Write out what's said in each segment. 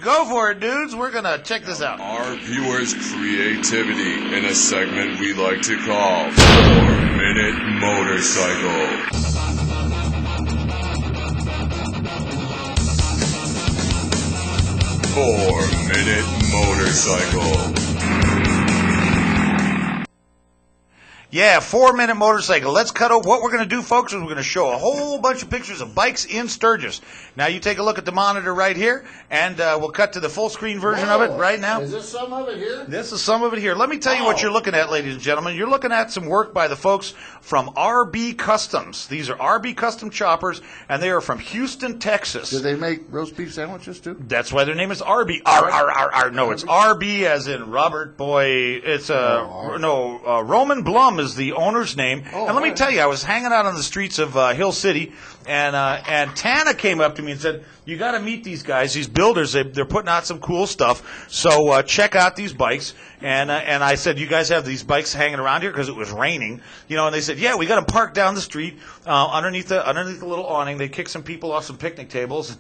Go for it, dudes. We're going to check this out. Our viewers' creativity in a segment we like to call 4-Minute Motorcycle. 4-Minute Motorcycle. Yeah, 4-minute motorcycle. Let's cut over. What we're going to do, folks, is we're going to show a whole bunch of pictures of bikes in Sturgis. Now, you take a look at the monitor right here, and we'll cut to the full-screen version of it right now. Is this some of it here? This is some of it here. Let me tell you what you're looking at, ladies and gentlemen. You're looking at some work by the folks from RB Customs. These are RB Custom choppers, and they are from Houston, Texas. Do they make roast beef sandwiches, too? That's why their name is RB. No, it's RB as in Robert Boy. It's Roman Blum is the owner's name. And let me tell you, I was hanging out on the streets of Hill City, and Tana came up to me and said, "You got to meet these guys, these builders. They're putting out some cool stuff. So check out these bikes." And I said, "You guys have these bikes hanging around here?" Because it was raining, And they said, "Yeah, we got them parked down the street underneath the little awning. They kick some people off some picnic tables,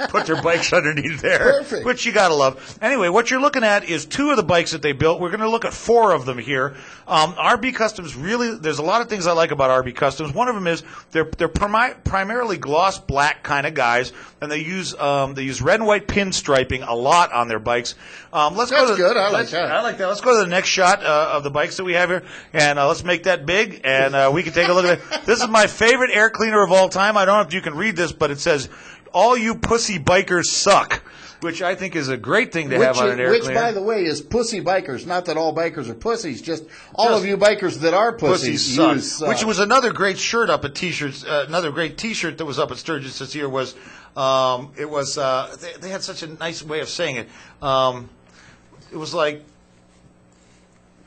put their bikes underneath there, Perfect. Which you gotta love." Anyway, what you're looking at is two of the bikes that they built. We're going to look at four of them here. RB Customs really. There's a lot of things I like about RB Customs. One of them is they're primarily gloss black kind of guys, and they use red and white pinstriping a lot on their bikes. That's good. I like that. I like that. Let's go to the next shot of the bikes that we have here, and let's make that big, and we can take a look at it. This is my favorite air cleaner of all time. I don't know if you can read this, but it says, "All you pussy bikers suck," which I think is a great thing to have on an air cleaner. Which, by the way, is pussy bikers. Not that all bikers are pussies, just all of you bikers that are pussies suck. Which was another great shirt up at T-shirts. Another great T-shirt that was up at Sturgis this year was, they had such a nice way of saying it. It was like,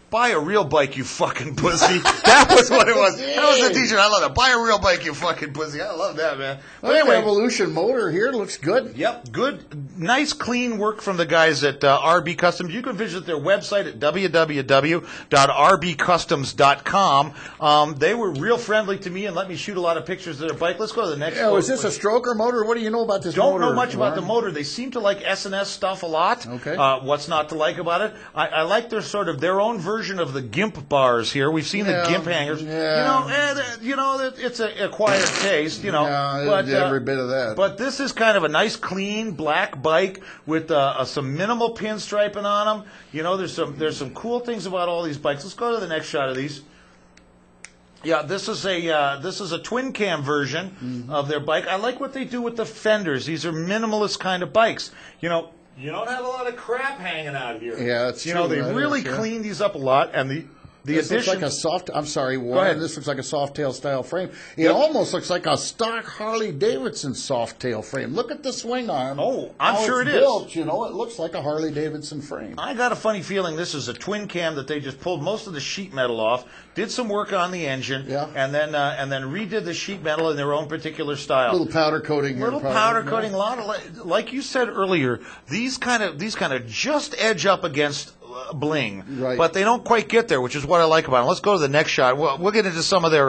"Buy a real bike, you fucking pussy." That was what it was. That was the T-shirt. I love that. "Buy a real bike, you fucking pussy." I love that, man. But anyway, Evolution motor here looks good. Yep, good, nice, clean work from the guys at RB Customs. You can visit their website at www.rbcustoms.com. They were real friendly to me and let me shoot a lot of pictures of their bike. Let's go to the next. Yeah, is this a stroker motor? What do you know about this motor? Don't know much about the motor. They seem to like S&S stuff a lot. Okay. What's not to like about it? I like their own version of the GIMP bars here. We've seen the GIMP hangers. Yeah. It's an acquired taste. But every bit of that. But this is kind of a nice, clean black bike with some minimal pinstriping on them. There's some cool things about all these bikes. Let's go to the next shot of these. Yeah, this is a twin cam version of their bike. I like what they do with the fenders. These are minimalist kind of bikes. You don't have a lot of crap hanging out here. Yeah, that's true. They really clean these up a lot, and this looks like a soft. I'm sorry, Warren. This looks like a soft tail style frame. It almost looks like a stock Harley Davidson soft tail frame. Look at the swing arm. Oh, I'm sure it is. Built, it looks like a Harley Davidson frame. I got a funny feeling this is a twin cam that they just pulled most of the sheet metal off, did some work on the engine, and then redid the sheet metal in their own particular style. A little powder coating. A lot of, like you said earlier, these kind of just edge up against bling, right, but they don't quite get there, which is what I like about them. Let's go to the next shot. We'll get into some of their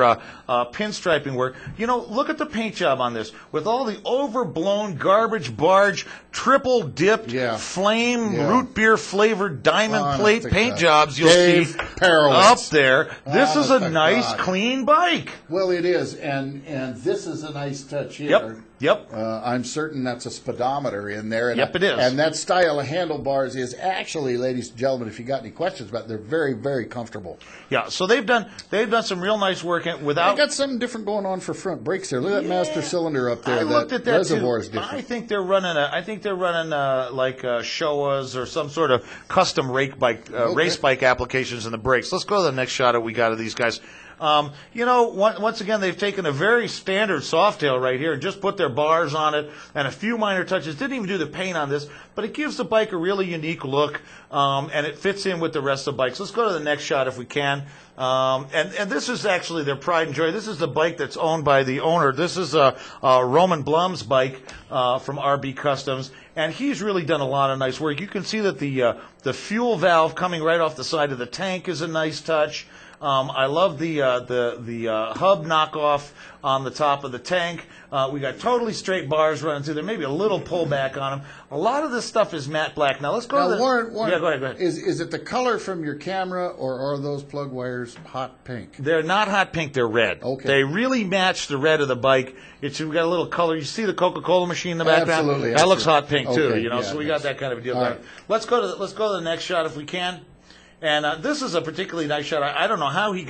pinstriping work. Look at the paint job on this with all the overblown garbage barge, triple dipped, flame root beer flavored diamond plate paint jobs you'll see up there. This is a nice, clean bike. Well, it is, and this is a nice touch here. Yep. I'm certain that's a speedometer in there. And it is. And that style of handlebars is actually, ladies and gentlemen, if you got any questions about it, they're very, very comfortable. Yeah, so they've done some real nice work without. They got something different going on for front brakes there. Look at that master cylinder up there. I looked at that reservoir too. is different. I think they're running like Showas or some sort of custom race bike applications in the brakes. Let's go to the next shot that we got of these guys. Once again, they've taken a very standard softail right here and just put their bars on it and a few minor touches. Didn't even do the paint on this, but it gives the bike a really unique look, and it fits in with the rest of the bikes. Let's go to the next shot if we can. And this is actually their pride and joy. This is the bike that's owned by the owner. This is Roman Blum's bike from RB Customs, and he's really done a lot of nice work. You can see that the fuel valve coming right off the side of the tank is a nice touch. I love the hub knockoff on the top of the tank. We got totally straight bars running through there, maybe a little pullback on them. A lot of this stuff is matte black. Now let's go to the... Warren, yeah, go ahead. Is it the color from your camera, or are those plug wires hot pink? They're not hot pink, they're red. Okay. They really match the red of the bike. We've got a little color. You see the Coca-Cola machine in the background? Absolutely. That looks hot pink too, Okay, yeah, so we got that kind of a deal. All right. Let's go to the next shot if we can. And this is a particularly nice shot. I don't know how he